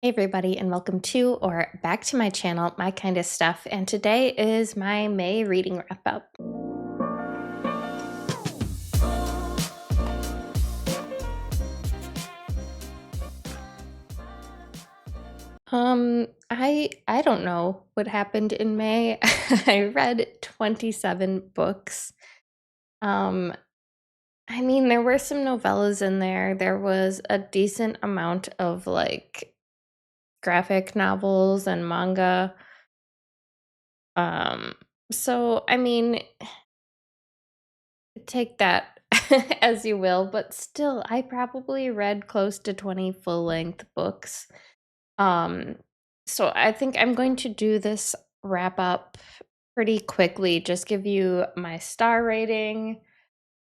Hey everybody, and welcome to or back to my channel, My Kind of Stuff. And today is my May reading wrap up. I don't know what happened in May. I read 27 books. Um, I mean, there were some novellas in there. There was a decent amount of like graphic novels and manga. Um, so I mean, take that as you will, but still, I probably read close to 20 full-length books. Um, so I think I'm going to do this wrap up pretty quickly, just give you my star rating,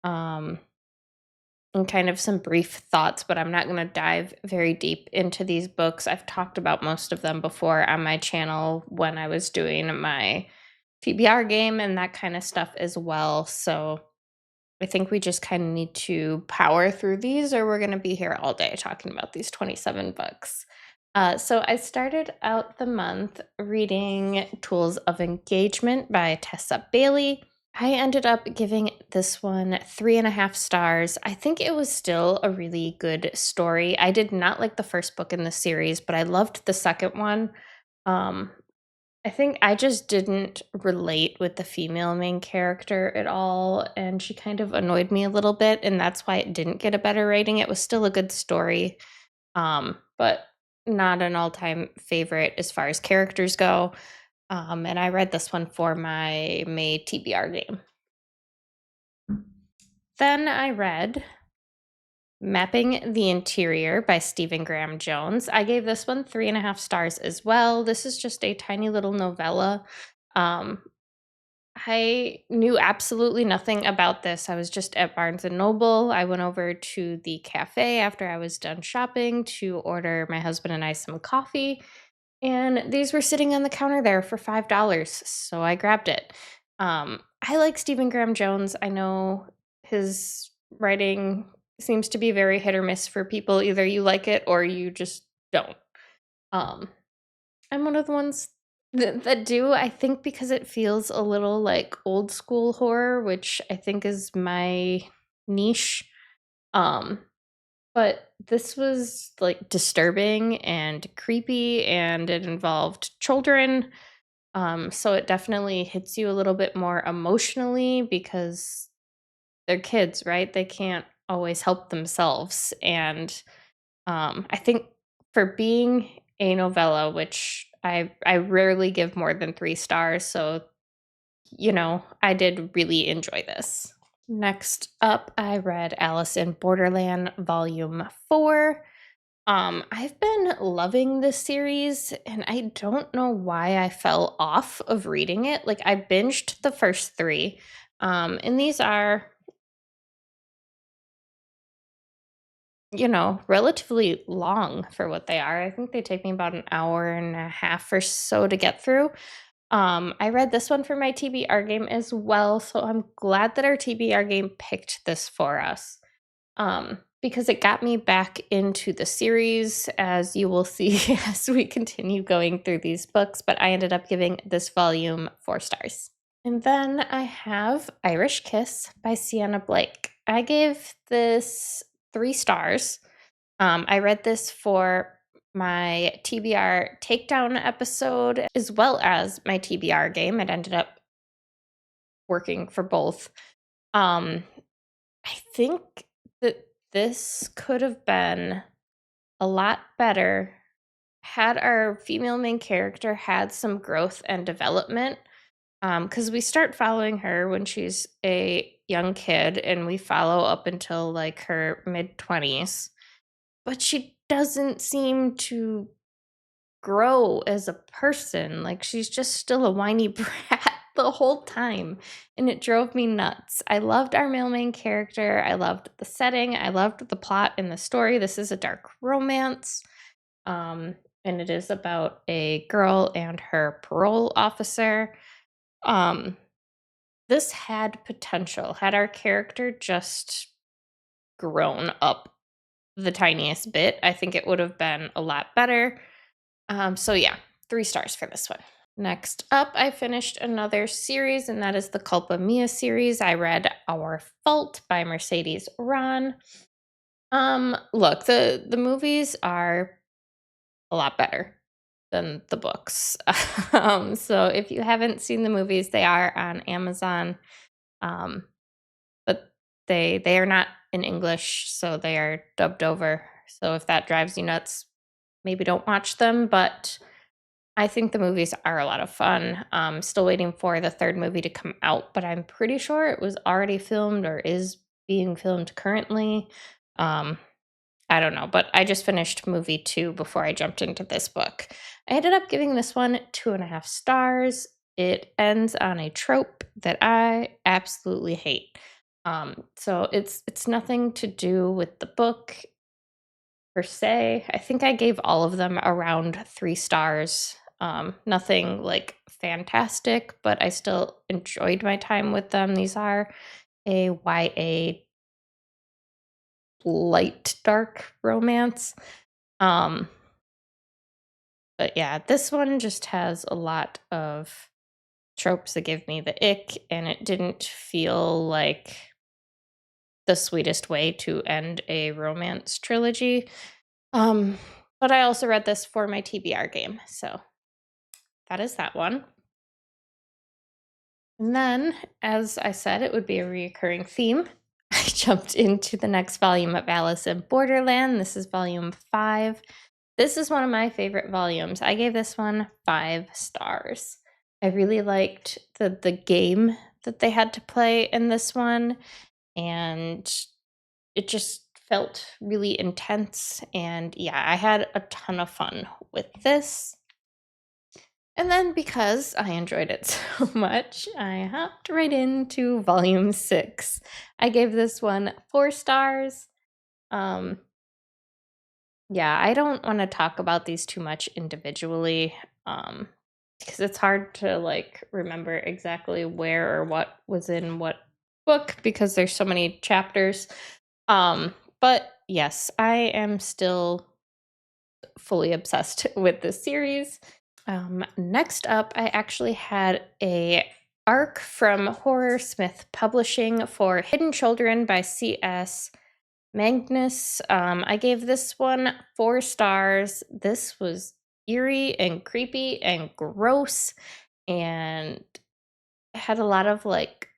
um, and kind of some brief thoughts, but I'm not going to dive very deep into these books. I've talked about most of them before on my channel when I was doing my TBR game and that kind of stuff as well. So I think we just kind of need to power through these, or we're going to be here all day talking about these 27 books. So I started out the month reading Tools of Engagement by Tessa Bailey. I ended up giving this one 3.5 stars. I think it was still a really good story. I did not like the first book in the series, but I loved the second one. Um, I think I just didn't relate with the female main character at all, and she kind of annoyed me a little bit, and that's why it didn't get a better rating. It was still a good story, but not an all-time favorite as far as characters go. And I read this one for my May TBR game. Then I read Mapping the Interior by Stephen Graham Jones. I gave this one 3.5 stars as well. This is just a tiny little novella. Um, I knew absolutely nothing about this. I was just at Barnes& and Noble. I went over to the cafe after I was done shopping to order my husband and I some coffee, and these were sitting on the counter there for $5, so I grabbed it. I like Stephen Graham Jones. I know his writing seems to be very hit or miss for people. Either you like it or you just don't. Um, I'm one of the ones that do, I think, because it feels a little like old school horror, which I think is my niche. Um, but this was like disturbing and creepy, and it involved children. So it definitely hits you a little bit more emotionally because they're kids, right? They can't always help themselves. And I think for being a novella, which I rarely give more than 3 stars, so I did really enjoy this. Next up, I read Alice in Borderland Volume 4. I've been loving this series, and I don't know why I fell off of reading it. Like, I binged the first three, and these are relatively long for what they are. I think they take me about an hour and a half or so to get through. I read this one for my TBR game as well, so I'm glad that our TBR game picked this for us. Because it got me back into the series, as you will see as we continue going through these books, but I ended up giving this volume 4 stars. And then I have Irish Kiss by Sienna Blake. I gave this 3 stars. I read this for my TBR takedown episode as well as my TBR game. It ended up working for both. Um, I think that this could have been a lot better had our female main character had some growth and development. Because we start following her when she's a young kid and we follow up until like her mid-20s. But she doesn't seem to grow as a person. Like, she's just still a whiny brat the whole time, and it drove me nuts. I loved our male main character. I loved the setting. I loved the plot and the story. This is a dark romance. And it is about a girl and her parole officer. Um, this had potential. Had our character just grown up the tiniest bit, I think it would have been a lot better. So yeah, 3 stars for this one. Next up, I finished another series, and that is the Culpa Mia series. I read Our Fault by Mercedes Ron. Look, the movies are a lot better than the books. So if you haven't seen the movies, they are on Amazon. Um, but they are not in English, so they are dubbed over. So if that drives you nuts, maybe don't watch them. But I think the movies are a lot of fun. Still waiting for the third movie to come out, but I'm pretty sure it was already filmed or is being filmed currently. Um, I don't know, but I just finished movie 2 before I jumped into this book. I ended up giving this one 2.5 stars. It ends on a trope that I absolutely hate. So it's nothing to do with the book per se. I think I gave all of them around 3 stars. Nothing like fantastic, but I still enjoyed my time with them. These are a YA light dark romance. Um, but yeah, this one just has a lot of tropes that give me the ick, and it didn't feel like the sweetest way to end a romance trilogy. Um, but I also read this for my TBR game, so that is that one. And then, as I said, it would be a reoccurring theme. I jumped into the next volume of Alice in Borderland. This is volume 5. This is one of my favorite volumes. I gave this one 5 stars. I really liked the game that they had to play in this one, and it just felt really intense. And yeah, I had a ton of fun with this. And then because I enjoyed it so much, I hopped right into volume 6. I gave this one 4 stars. Um, yeah, I don't want to talk about these too much individually, because it's hard to like remember exactly where or what was in what book because there's so many chapters. But yes, I am still fully obsessed with this series. Next up, I actually had a arc from Horror Smith Publishing for Hidden Children by C.S. Magnus. I gave this one 4 stars. This was eerie and creepy and gross and had a lot of like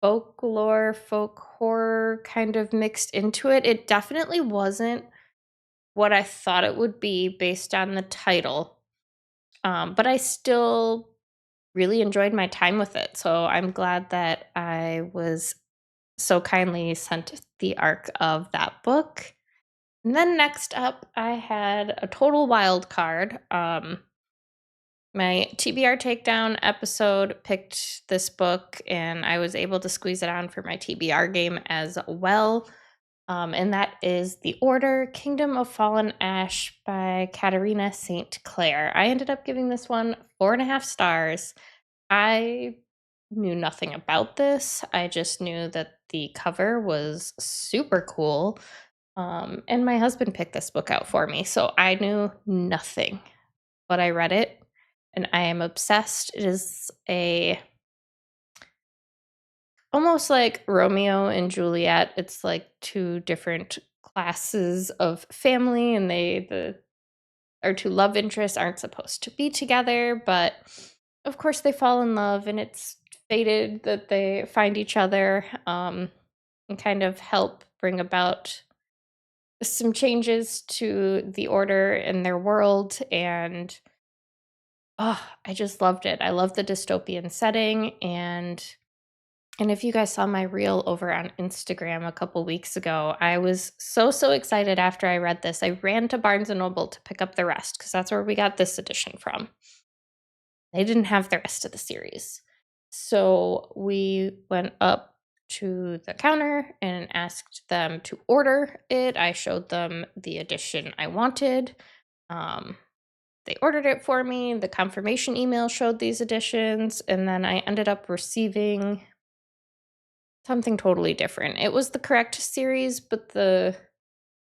folklore, folk horror kind of mixed into it. It definitely wasn't what I thought it would be based on the title. But I still really enjoyed my time with it. So I'm glad that I was so kindly sent the arc of that book. And then next up, I had a total wild card. My TBR Takedown episode picked this book, and I was able to squeeze it on for my TBR game as well. And that is The Order Kingdom of Fallen Ash by Katarina St. Clair. I ended up giving this one 4.5 stars. I knew nothing about this. I just knew that the cover was super cool. And my husband picked this book out for me, so I knew nothing. But I read it and I am obsessed. It is a almost like Romeo and Juliet. It's like 2 different classes of family, and the our 2 love interests aren't supposed to be together, but of course they fall in love, and it's fated that they find each other, and kind of help bring about some changes to the order in their world. And oh, I just loved it. I love the dystopian setting. And if you guys saw my reel over on Instagram a couple weeks ago, I was so excited after I read this. I ran to Barnes and Noble to pick up the rest because that's where we got this edition from. They didn't have the rest of the series. So we went up to the counter and asked them to order it. I showed them the edition I wanted. Um, they ordered it for me. The confirmation email showed these editions, and then I ended up receiving something totally different. It was the correct series, but the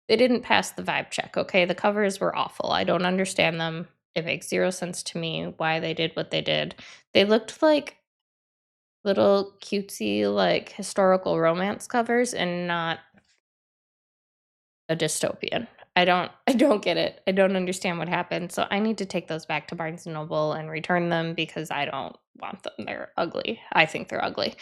they didn't pass the vibe check, okay? The covers were awful. I don't understand them. It makes 0 sense to me why they did what they did. They looked like little cutesy, like, historical romance covers and not a dystopian. I don't get it. I don't understand what happened, so I need to take those back to Barnes& and Noble and return them because I don't want them. They're ugly. I think they're ugly.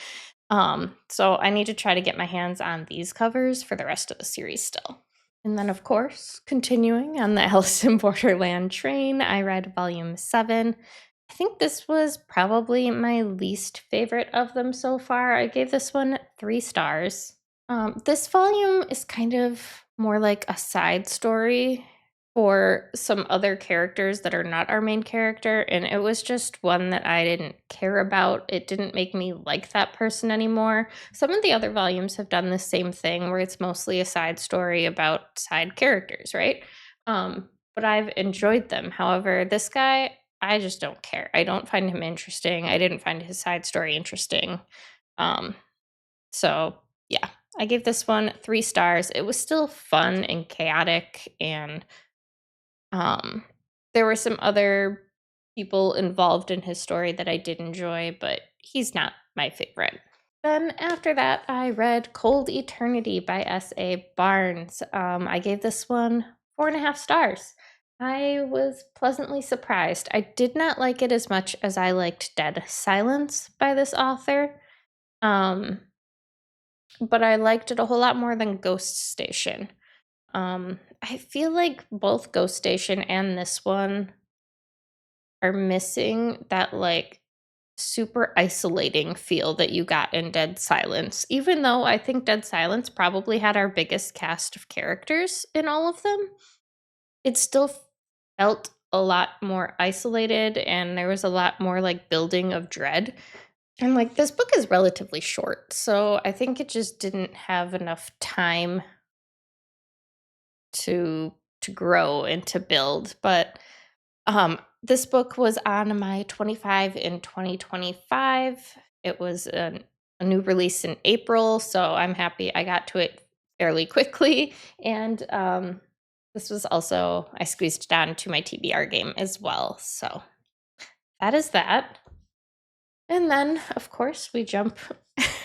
So I need to try to get my hands on these covers for the rest of the series still. And then, of course, continuing on the Alice in Borderland train, I read volume 7. I think this was probably my least favorite of them so far. I gave this one 3 stars. This volume is kind of more like a side story for some other characters that are not our main character, and it was just one that I didn't care about. It didn't make me like that person anymore. Some of the other volumes have done the same thing where it's mostly a side story about side characters, right? But I've enjoyed them. However, this guy, I just don't care. I don't find him interesting. I didn't find his side story interesting. Um, so yeah, I gave this one 3 stars. It was still fun and chaotic, and um, there were some other people involved in his story that I did enjoy, but he's not my favorite. Then after that, I read Cold Eternity by S.A. Barnes. I gave this one 4.5 stars. I was pleasantly surprised. I did not like it as much as I liked Dead Silence by this author. Um, but I liked it a whole lot more than Ghost Station. I feel like both Ghost Station and this one are missing that like super isolating feel that you got in Dead Silence. Even though I think Dead Silence probably had our biggest cast of characters in all of them, it still felt a lot more isolated and there was a lot more like building of dread. And like this book is relatively short, so I think it just didn't have enough time to grow and to build. But this book was on my 25 in 2025. It was a new release in April, so I'm happy I got to it fairly quickly. And this was also, I squeezed it onto my TBR game as well. So that is that. And then, of course, we jump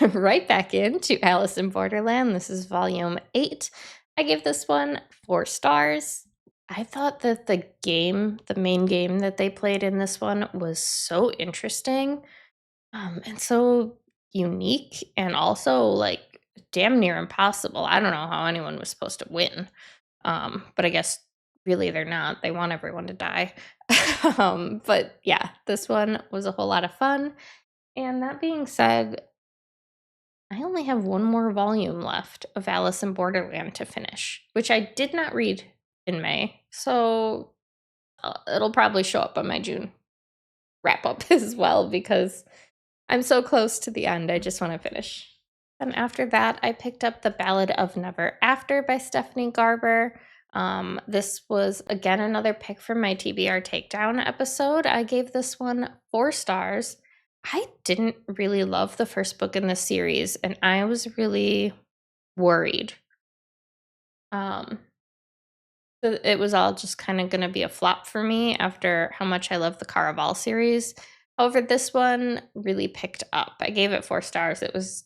right back into Alice in Borderland. This is volume 8. I gave this one 4 stars. I thought that the game, the main game that they played in this one, was so interesting and so unique and also like damn near impossible. I don't know how anyone was supposed to win, but I guess really they're not. They want everyone to die. But yeah, this one was a whole lot of fun. And that being said, I only have one more volume left of Alice in Borderland to finish, which I did not read in May. So it'll probably show up on my June wrap up as well because I'm so close to the end. I just want to finish. And after that, I picked up The Ballad of Never After by Stephanie Garber. This was again another pick from my TBR Takedown episode. I gave this one 4 stars. I didn't really love the first book in the series, and I was really worried. It was all just kind of going to be a flop for me after how much I love the Caraval series. However, this one really picked up. I gave it 4 stars. It was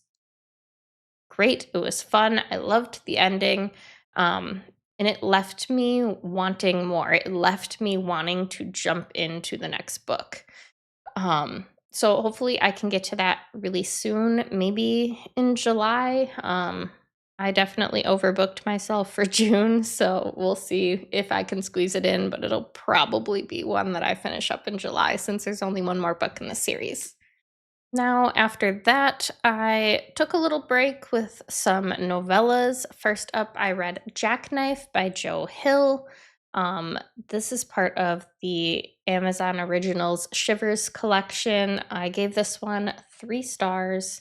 great. It was fun. I loved the ending. And it left me wanting more. It left me wanting to jump into the next book. So hopefully I can get to that really soon, maybe in July. I definitely overbooked myself for June, so we'll see if I can squeeze it in, but it'll probably be one that I finish up in July since there's only one more book in the series. Now, after that, I took a little break with some novellas. First up, I read Jackknife by Joe Hill. This is part of the Amazon Originals Shivers collection. I gave this one 3 stars.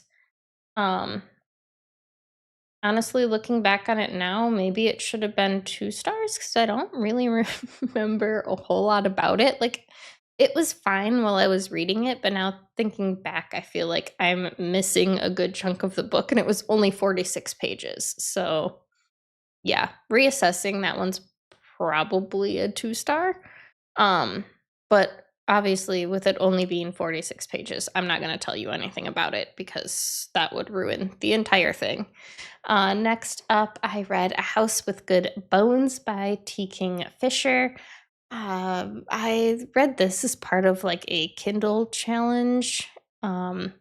Um, Honestly, looking back on it now, maybe it should have been 2 stars because I don't really remember a whole lot about it. Like, it was fine while I was reading it, but now thinking back, I feel like I'm missing a good chunk of the book, and it was only 46 pages. So yeah, reassessing, that one's probably a 2-star. But obviously, with it only being 46 pages, I'm not going to tell you anything about it because that would ruin the entire thing. Next up, I read A House with Good Bones by T. King Fisher. I read this as part of like a Kindle challenge. Um,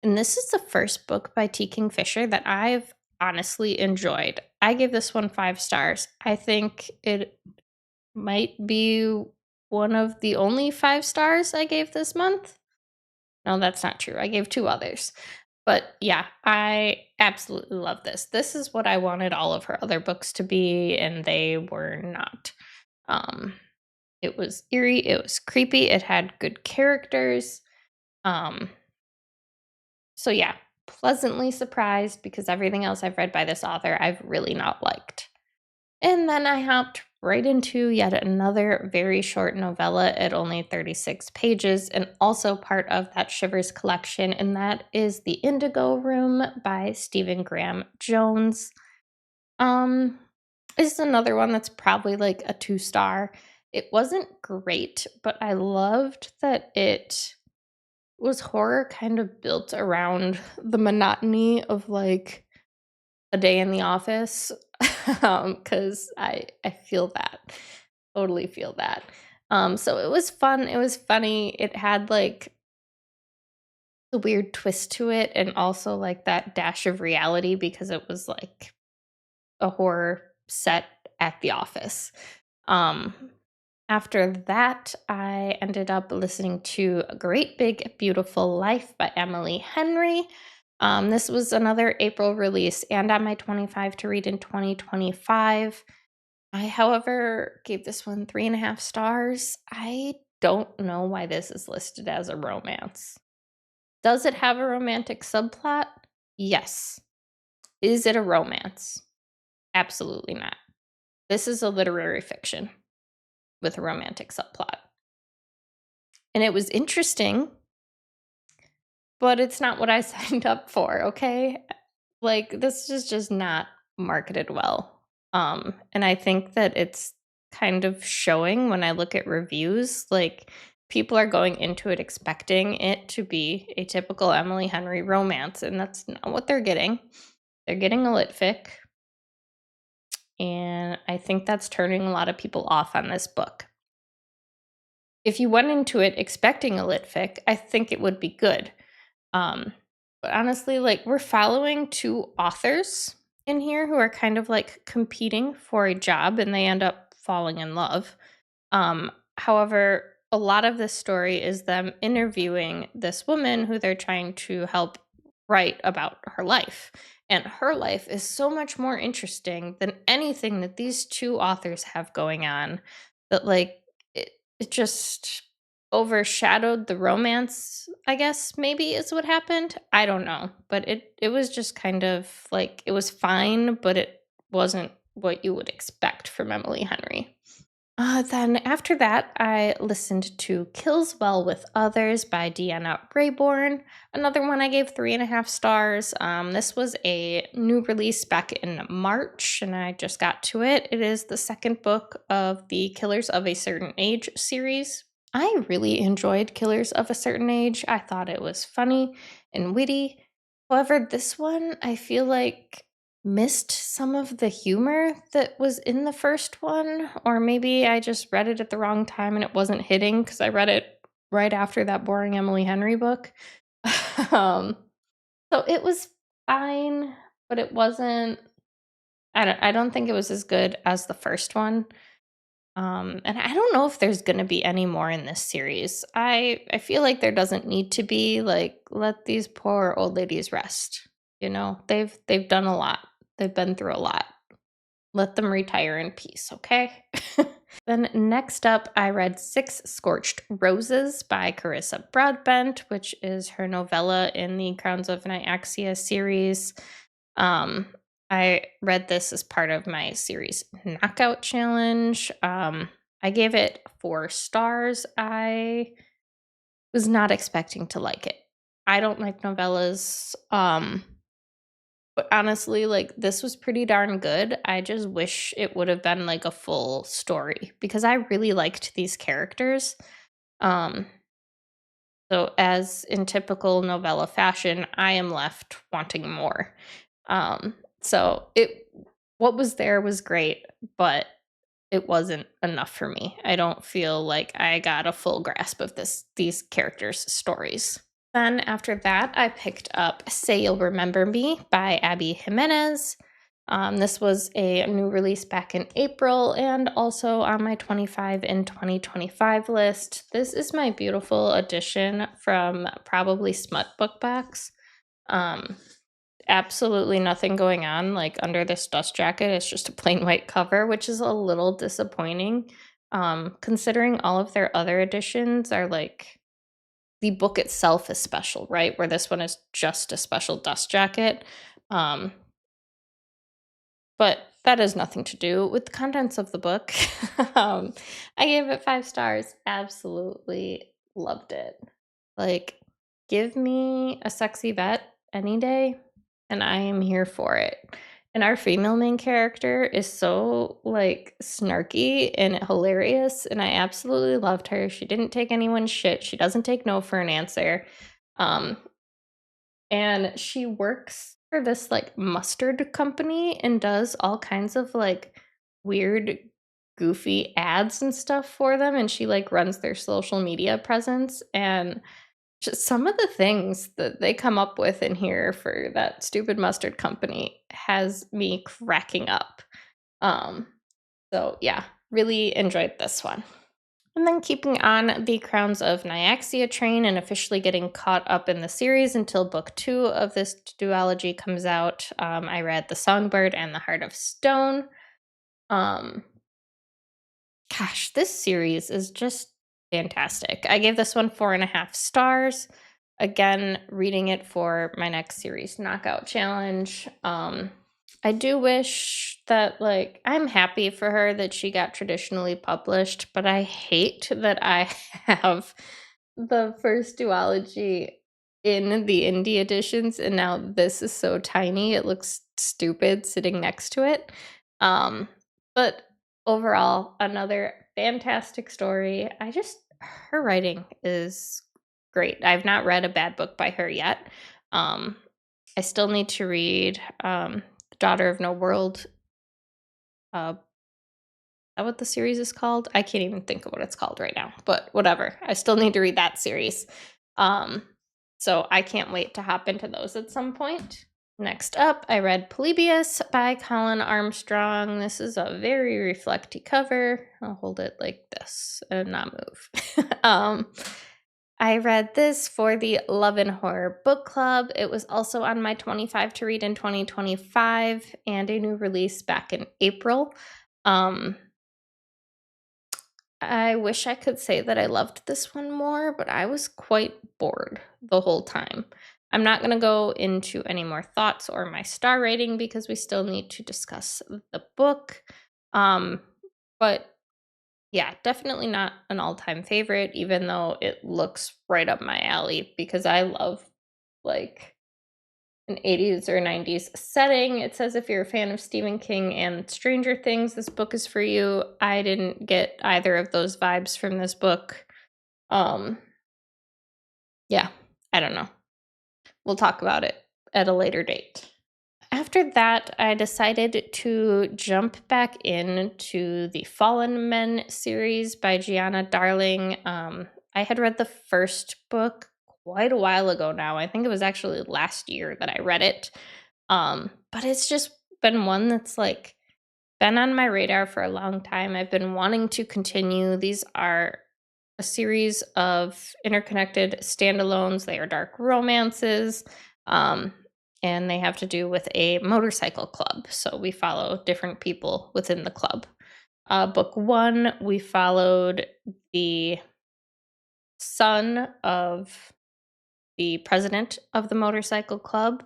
and this is the first book by T. King Fisher that I've honestly enjoyed. I gave this one 5 stars. I think it might be one of the only 5 stars I gave this month. No, that's not true. I gave 2 others. But yeah, I absolutely love this. This is what I wanted all of her other books to be, and they were not. Um, it was eerie, it was creepy, it had good characters. Um, so yeah, pleasantly surprised because everything else I've read by this author I've really not liked. And then I hopped right into yet another very short novella at only 36 pages, and also part of that Shivers collection, and that is The Indigo Room by Stephen Graham Jones. Um, this is another one that's probably like a 2-star. It wasn't great, but I loved that it was horror kind of built around the monotony of like a day in the office. Because I feel that. Totally feel that. So it was fun, it was funny, it had, like, a weird twist to it and also, like, that dash of reality because it was, like, a horror set at the office. Um, After that, I ended up listening to A Great Big Beautiful Life by Emily Henry. This was another April release and on my 25 to read in 2025. I, however, gave this one 3.5 stars. I don't know why this is listed as a romance. Does it have a romantic subplot? Yes. Is it a romance? Absolutely not. This is a literary fiction with a romantic subplot. And it was interesting, but it's not what I signed up for, okay? Like, this is just not marketed well. And I think that it's kind of showing when I look at reviews, like people are going into it expecting it to be a typical Emily Henry romance, and that's not what they're getting. They're getting a lit fic, and I think that's turning a lot of people off on this book. If you went into it expecting a lit fic, I think it would be good. Um, but honestly, like we're following 2 authors in here who are kind of like competing for a job and they end up falling in love. However, a lot of this story is them interviewing this woman who they're trying to help write about her life. And her life is so much more interesting than anything that these 2 authors have going on that like it just overshadowed the romance, I guess maybe is what happened. I don't know. But it was just kind of like it was fine, but it wasn't what you would expect from Emily Henry. Then after that, I listened to Kills Well with Others by Deanna Rayborn. Another one I gave 3.5 stars. This was a new release back in March, and I just got to it. It is the second book of the Killers of a Certain Age series. I really enjoyed Killers of a Certain Age. I thought it was funny and witty. However, this one I feel like missed some of the humor that was in the first one, or maybe I just read it at the wrong time and it wasn't hitting because I read it right after that boring Emily Henry book. um, so it was fine, but it wasn't. I don't think it was as good as the first one. And I don't know if there's gonna be any more in this series. I feel like there doesn't need to be. Like, let these poor old ladies rest. You know, they've done a lot. They've been through a lot. Let them retire in peace, okay? Then next up, I read Six Scorched Roses by Carissa Broadbent, which is her novella in the Crowns of Nyaxia series. Um, I read this as part of my series Knockout Challenge. I gave it 4 stars. I was not expecting to like it. I don't like novellas. But honestly, like, this was pretty darn good. I just wish it would have been like a full story because I really liked these characters. Um, so as in typical novella fashion, I am left wanting more. Um, so it what was there was great, but it wasn't enough for me. I don't feel like I got a full grasp of these characters' stories. Then after that, I picked up Say You'll Remember Me by Abby Jimenez. This was a new release back in April and also on my 25 in 2025 list. This is my beautiful addition from probably Smut Book Box. Um, Absolutely nothing going on like under this dust jacket. It's just a plain white cover, which is a little disappointing. Considering all of their other editions are like the book itself is special, right? Where this one is just a special dust jacket. Um, but that has nothing to do with the contents of the book. I gave it 5 stars. Absolutely loved it. Like, give me a sexy vet any day, and I am here for it. And our female main character is so like snarky and hilarious, and I absolutely loved her. She didn't take anyone's shit. She doesn't take no for an answer. Um, and she works for this like mustard company and does all kinds of like weird goofy ads and stuff for them, and she like runs their social media presence, and just some of the things that they come up with in here for that stupid mustard company has me cracking up. Um, so yeah, really enjoyed this one. And then keeping on the Crowns of Nyaxia train and officially getting caught up in the series until book 2 of this duology comes out, I read The Songbird and The Heart of Stone. Um, Gosh, this series is just fantastic. I gave this one 4.5 stars. Again, reading it for my next series knockout challenge. I do wish that, like, I'm happy for her that she got traditionally published, but I hate that I have the first duology in the indie editions, and now this is so tiny, it looks stupid sitting next to it. But overall, another fantastic story. Her writing is great. I've not read a bad book by her yet. Um, I still need to read Daughter of No World. Is that what the series is called? I can't even think of what it's called right now, but whatever. I still need to read that series. Um, so I can't wait to hop into those at some point. Next up, I read Polybius by Colin Armstrong. This is a very reflecty cover. I'll hold it like this and not move. I read this for the Love and Horror Book Club. It was also on my 25 to read in 2025 and a new release back in April. I wish I could say that I loved this one more, but I was quite bored the whole time. I'm not going to go into any more thoughts or my star rating because we still need to discuss the book. Um, but yeah, definitely not an all-time favorite, even though it looks right up my alley because I love like an 80s or 90s setting. It says if you're a fan of Stephen King and Stranger Things, this book is for you. I didn't get either of those vibes from this book. Um yeah, I don't know. We'll talk about it at a later date. After that, I decided to jump back into the Fallen Men series by Gianna Darling. I had read the first book quite a while ago now. I think it was actually last year that I read it. But it's just been one that's like been on my radar for a long time. I've been wanting to continue. These are a series of interconnected standalones. They are dark romances. Um, and they have to do with a motorcycle club. So we follow different people within the club. Book 1, we followed the son of the president of the motorcycle club,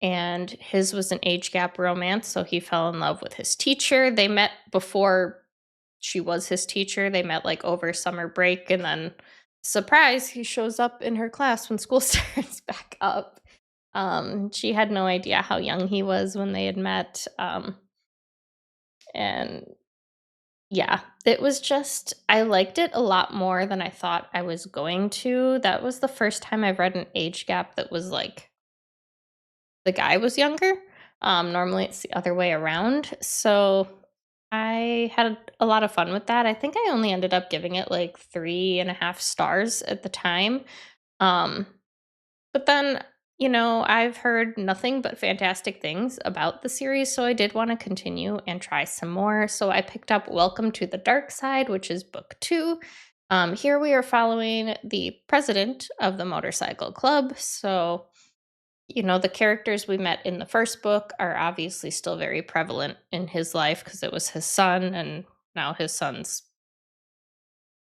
and his was an age gap romance. So he fell in love with his teacher. They met before she was his teacher. They met like over summer break, and then surprise, he shows up in her class when school starts back up. She had no idea how young he was when they had met. And yeah, it was just, I liked it a lot more than I thought I was going to. That was the first time I've read an age gap that was like the guy was younger. Normally it's the other way around. So I had a lot of fun with that. I think I only ended up giving it like 3.5 stars at the time. Um, but then, I've heard nothing but fantastic things about the series, so I did want to continue and try some more. So I picked up Welcome to the Dark Side, which is book 2. Here we are following the president of the motorcycle club. So, the characters we met in the first book are obviously still very prevalent in his life because it was his son and now his son's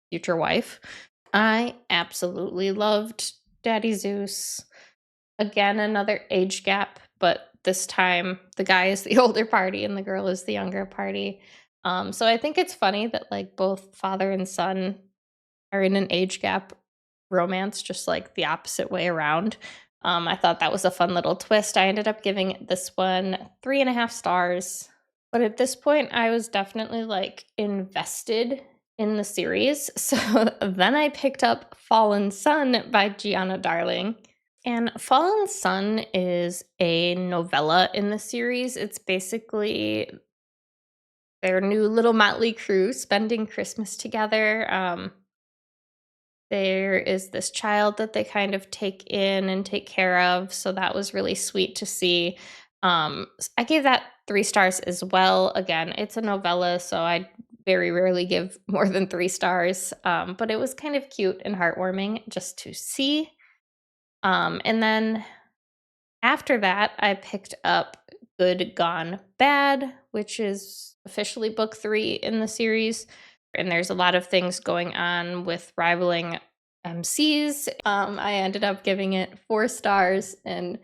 future wife. I absolutely loved Daddy Zeus. Again, another age gap, but this time the guy is the older party and the girl is the younger party. So I think it's funny that like both father and son are in an age gap romance, just like the opposite way around. I thought that was a fun little twist. I ended up giving this one 3.5 stars. But at this point, I was definitely like invested in the series. So then I picked up Fallen Sun by Gianna Darling. And Fallen Sun is a novella in the series. It's basically their new little motley crew spending Christmas together. There is this child that they kind of take in and take care of. So that was really sweet to see. I gave that 3 stars as well. Again, it's a novella, so I very rarely give more than 3 stars. But it was kind of cute and heartwarming just to see. And then after that, I picked up Good Gone Bad, which is officially book 3 in the series. And there's a lot of things going on with rivaling MCs. I ended up giving it 4 stars, and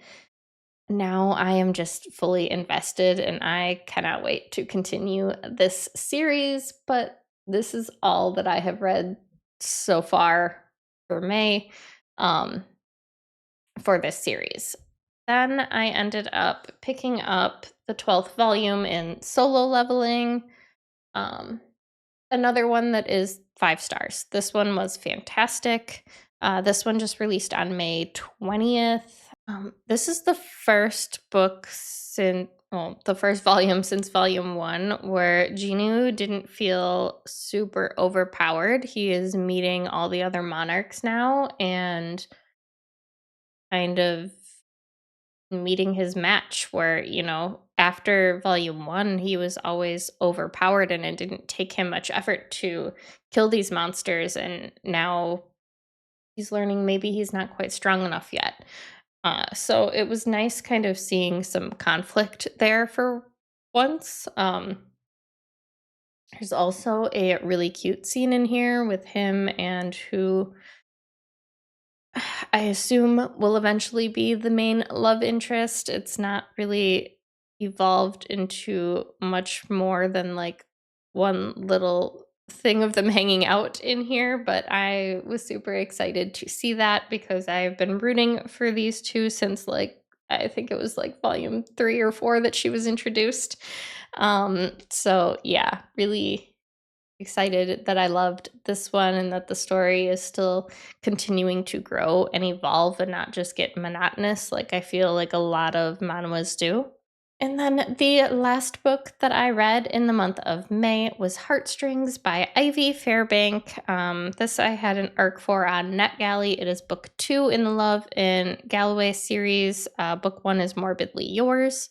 now I am just fully invested, and I cannot wait to continue this series. But this is all that I have read so far for May. For this series. Then I ended up picking up the 12th volume in Solo Leveling. Um, Another one that is 5 stars. This one was fantastic. This one just released on May 20th. This is the first book since, well, the first volume since volume 1 where Jinu didn't feel super overpowered. He is meeting all the other monarchs now and kind of meeting his match where, after volume 1 he was always overpowered and it didn't take him much effort to kill these monsters, and now he's learning maybe he's not quite strong enough yet. So it was nice kind of seeing some conflict there for once. There's also a really cute scene in here with him and who I assume will eventually be the main love interest. It's not really evolved into much more than like one little thing of them hanging out in here, but I was super excited to see that because I've been rooting for these two since like I think it was like volume 3 or 4 that she was introduced. So yeah, really excited that I loved this one and that the story is still continuing to grow and evolve and not just get monotonous like I feel like a lot of manhwas do. And then the last book that I read in the month of May was Heartstrings by Ivy Fairbank. This I had an arc for on NetGalley. It is book 2 in the Love in Galloway series. Book 1 is Morbidly Yours.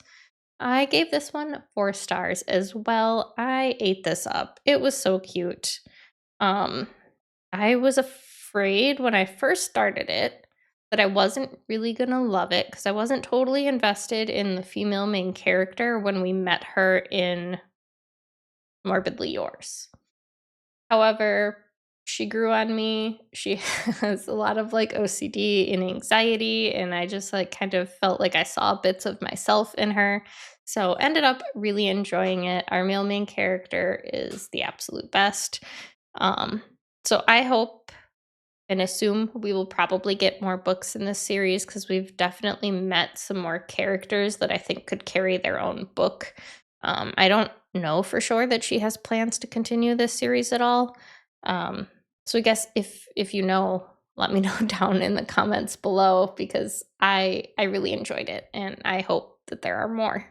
I gave this one 4 stars as well. I ate this up. It was so cute. Um, I was afraid when I first started it that I wasn't really gonna love it because I wasn't totally invested in the female main character when we met her in Morbidly Yours. However, she grew on me. She has a lot of like OCD and anxiety, and I just like kind of felt like I saw bits of myself in her. So ended up really enjoying it. Our male main character is the absolute best. Um, so I hope and assume we will probably get more books in this series because we've definitely met some more characters that I think could carry their own book. I don't know for sure that she has plans to continue this series at all. So I guess if you know, let me know down in the comments below because I really enjoyed it and I hope that there are more.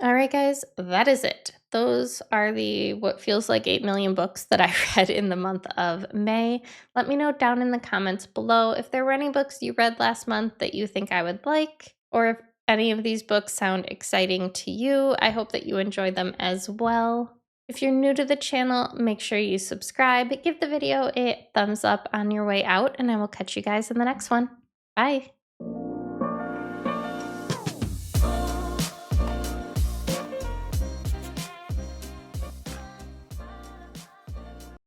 All right, guys, that is it. Those are the what feels like 8 million books that I read in the month of May. Let me know down in the comments below if there were any books you read last month that you think I would like, or if any of these books sound exciting to you. I hope that you enjoyed them as well. If you're new to the channel, make sure you subscribe, give the video a thumbs up on your way out, and I will catch you guys in the next one. Bye.